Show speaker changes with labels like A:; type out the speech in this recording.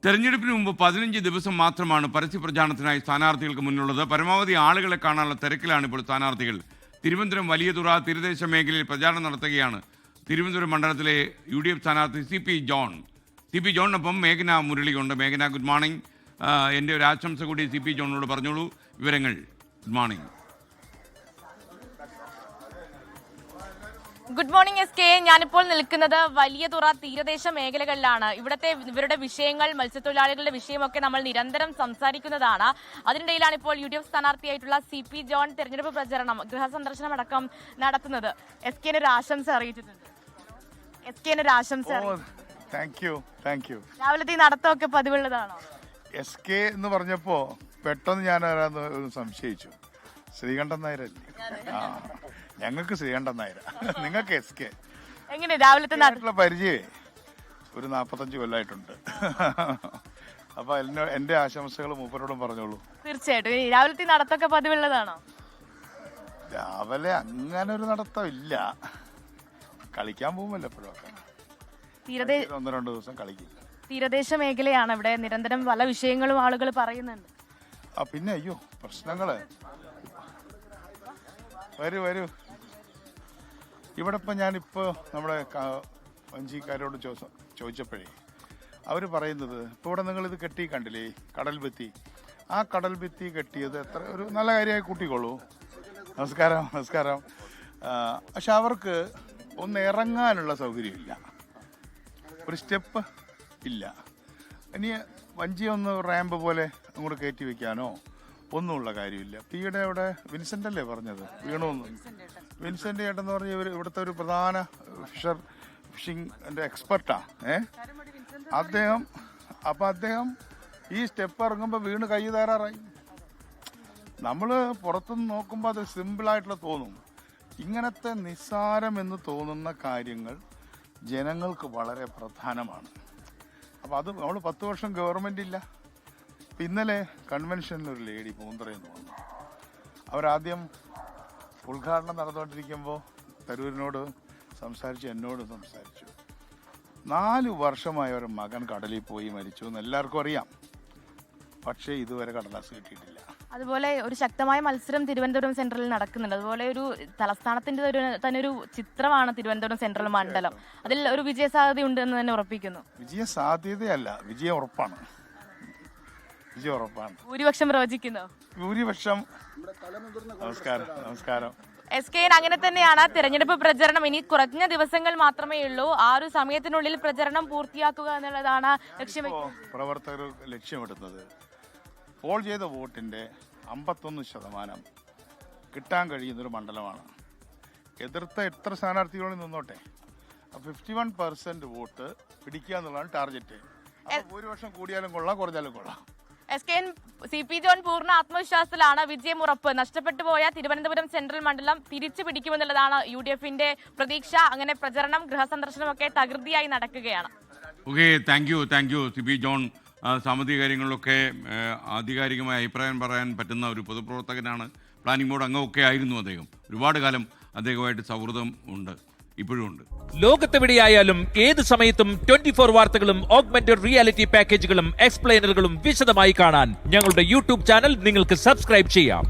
A: തെരഞ്ഞെടുപ്പിന് മുമ്പ് 15 ദിവസം മാത്രമാണ് പരസ്യപ്രചാരണത്തിനായി സ്ഥാനാർത്ഥികൾക്ക് മുന്നിലുള്ളത്. പരമാവധി ആളുകളെ കാണാനുള്ള തിരക്കിലാണ് ഇപ്പോൾ സ്ഥാനാർത്ഥികൾ. തിരുവനന്തപുരം വലിയതുറ തീരദേശ മേഖലയിൽ പ്രചാരണം നടത്തുകയാണ് തിരുവനന്തപുരം മണ്ഡലത്തിലെ UDF സ്ഥാനാർത്ഥി CP ജോൺ. CP ജോണിനൊപ്പം മേഘന മുരളിയുണ്ട്. മേഘന, ഗുഡ് മോർണിംഗ്. എൻ്റെ ഒരു ആശംസ കൂടി CP ജോണിനോട് പറഞ്ഞോളൂ. വിവരങ്ങൾ. Good morning.
B: Good morning SK. ഞാനിപ്പോൾ നിൽക്കുന്നത് വലിയതുറ തീരദേശ മേഖലകളിലാണ്. ഇവരുടെ വിഷയങ്ങൾ, മത്സ്യത്തൊഴിലാളികളുടെ വിഷയമൊക്കെ നമ്മൾ നിരന്തരം സംസാരിക്കുന്നതാണ്. അതിനിടയിലാണ് ഇപ്പോൾ UDF സ്ഥാനാർത്ഥിയായിട്ടുള്ള CP ജോൺ തെരഞ്ഞെടുപ്പ് പ്രചരണം, ഗൃഹസന്ദർശനം അടക്കം നടത്തുന്നത്. SK ഒരു ആശംസ അറിയിച്ചിട്ടുണ്ട്. SK ഒരു ആശംസ. രാവിലത്തെ നടത്തമൊക്കെ പതിവുള്ളതാണോ?
C: SK എന്ന് പറഞ്ഞപ്പോ പെട്ടെന്ന് ഞാൻ സംശയിച്ചു. ശ്രീകണ്ഠൻ നായരല്ലേ? ഞങ്ങൾക്ക് ശ്രീകണ്ഠൻ നായർ, നിങ്ങൾക്ക് SK.
B: എങ്ങനെ രാവിലത്തെ
C: പരിചയമേ ഒരു 45 കൊല്ലമായിട്ടുണ്ട്. അപ്പൊ എന്റെ ആശംസകൾ മൂപ്പരോടും പറഞ്ഞോളൂ.
B: തീർച്ചയായിട്ടും. രാവിലത്തെ നടത്തമൊക്കെ പതിവുള്ളതാണോ?
C: രാവിലെ അങ്ങനെ ഒരു നടത്തം ഇല്ല. കളിക്കാൻ പോകുമല്ലോ എപ്പോഴൊക്കെ. 1-2 ദിവസം കളിക്കില്ല.
B: തീരദേശ മേഖലയാണ്. ഇവിടെ നിരന്തരം പല വിഷയങ്ങളും ആളുകൾ പറയുന്നുണ്ട്.
C: പിന്നെ അയ്യോ പ്രശ്നങ്ങള് വരൂ. ഇവിടെ ഇപ്പം ഞാനിപ്പോ നമ്മുടെ വഞ്ചിക്കാരോട് ചോദിച്ചപ്പോഴേ അവര് പറയുന്നത്, ഇപ്പൊ ഇവിടെ നിങ്ങളിത് കെട്ടി കണ്ടില്ലേ, കടൽ ഭിത്തി. ആ കടൽ ഭിത്തി കെട്ടിയത് എത്ര ഒരു നല്ല കാര്യമായി കൂട്ടിക്കോളൂ. നമസ്കാരം. പക്ഷെ അവർക്ക് ഒന്ന് ഇറങ്ങാനുള്ള സൗകര്യമില്ല, ഒരു സ്റ്റെപ്പ് ഇല്ല. ഇനി വഞ്ചി ഒന്ന് റാമ്പ് പോലെ അങ്ങോട്ട് കയറ്റി വെക്കാനോ ഒന്നുമുള്ള കാര്യമില്ല. ഈയിടെ അവിടെ വിൻസെന്റ് അല്ലേ പറഞ്ഞത്, വീണോന്ന്. വിൻസെന്റ് ചേട്ടെന്ന് പറഞ്ഞ ഇവിടുത്തെ ഒരു പ്രധാന ഫിഷിംഗ് എക്സ്പെർട്ടാ. അദ്ദേഹം ഈ സ്റ്റെപ്പ് ഇറങ്ങുമ്പോൾ വീണ് കൈ തയ്യാറായി. നമ്മള് പുറത്തുനിന്ന് നോക്കുമ്പോൾ അത് സിമ്പിളായിട്ടുള്ള തോന്നും. ഇങ്ങനത്തെ നിസ്സാരം എന്ന് തോന്നുന്ന കാര്യങ്ങൾ ജനങ്ങൾക്ക് വളരെ പ്രധാനമാണ്. അപ്പം അത് നമ്മൾ 10 വർഷം ഗവൺമെന്റ് ഇല്ല. ഇന്നലെ കൺവെൻഷനിൽ ഒരു ലേഡി പൂന്തറയെന്ന് വന്നു. അവരാദ്യം ഉദ്ഘാടനം നടന്നുകൊണ്ടിരിക്കുമ്പോൾ തരൂരിനോട് സംസാരിച്ചു, എന്നോട് സംസാരിച്ചു. 4 വർഷമായി അവരുടെ മകൻ കടലിൽ പോയി മരിച്ചു എന്ന് എല്ലാവർക്കും അറിയാം. പക്ഷേ ഇതുവരെ കടലാസ് കിട്ടിയിട്ടില്ല.
B: അതുപോലെ ഒരു ശക്തമായ മത്സരം തിരുവനന്തപുരം സെൻട്രലിൽ നടക്കുന്നുണ്ട്. അതുപോലെ ഒരു തലസ്ഥാനത്തിന്റെ തന്നെ ഒരു ചിത്രമാണ് തിരുവനന്തപുരം സെൻട്രൽ മണ്ഡലം. അതിൽ ഒരു വിജയ സാധ്യത ഉണ്ടെന്ന് തന്നെ ഉറപ്പിക്കുന്നു.
C: വിജയ സാധ്യതയല്ല, വിജയം ഉറപ്പാണ്.
B: ഭൂരിപക്ഷം പ്രവചിക്കുന്നു.
C: ഭൂരിപക്ഷം. നമസ്കാരം.
B: SK അങ്ങനെ തന്നെയാണ്. തെരഞ്ഞെടുപ്പ് പ്രചരണം ഇനി കുറഞ്ഞ ദിവസങ്ങൾ മാത്രമേ ഉള്ളൂ. ആ ഒരു സമയത്തിനുള്ളിൽ പ്രചരണം പൂർത്തിയാക്കുക എന്നുള്ളതാണ്
C: പ്രവർത്തകർ ലക്ഷ്യമിടുന്നത്. പോൾ ചെയ്ത വോട്ടിന്റെ 51% കിട്ടാൻ കഴിയുന്നൊരു മണ്ഡലമാണ്. എതിർത്ത എത്ര സ്ഥാനാർത്ഥികളിൽ നിന്നോട്ടെ 51% വോട്ട് പിടിക്കുക എന്നുള്ളതാണ് ടാർഗറ്റ്. ഭൂരിപക്ഷം കൂടിയാലും കൊള്ളാം, കുറഞ്ഞാലും കൊള്ളാം.
B: SK CP ജോൺ പൂർണ്ണ ആത്മവിശ്വാസത്തിലാണ്. വിജയം ഉറപ്പ്. നഷ്ടപ്പെട്ടു പോയ തിരുവനന്തപുരം സെൻട്രൽ മണ്ഡലം തിരിച്ചു പിടിക്കുമെന്നുള്ളതാണ് UDFന്റെ പ്രതീക്ഷ. അങ്ങനെ പ്രചരണം, ഗൃഹസന്ദർശനമൊക്കെ തകൃതിയായി നടക്കുകയാണ്.
A: Okay, thank you CP John. സാമ്പത്തിക കാര്യങ്ങളിലൊക്കെ ആധികാരികമായ അഭിപ്രായം പറയാൻ പറ്റുന്ന ഒരു പൊതുപ്രവർത്തകനാണ്. പ്ലാനിംഗ് ബോർഡ് അംഗമൊക്കെ ആയിരുന്നു അദ്ദേഹം. ഒരുപാട് കാലം അദ്ദേഹമായിട്ട് സൗഹൃദം ഉണ്ട്, ഇപ്പോഴും ഉണ്ട്.
D: ലോകത്തെവിടെയായാലും ഏത് സമയത്തും 24 വാർത്തകളും ഓഗ്മെന്റഡ് റിയാലിറ്റി പാക്കേജുകളും എക്സ്പ്ലെയിനറുകളും വിശദമായി കാണാൻ ഞങ്ങളുടെ YouTube ചാനൽ നിങ്ങൾക്ക് സബ്സ്ക്രൈബ് ചെയ്യാം.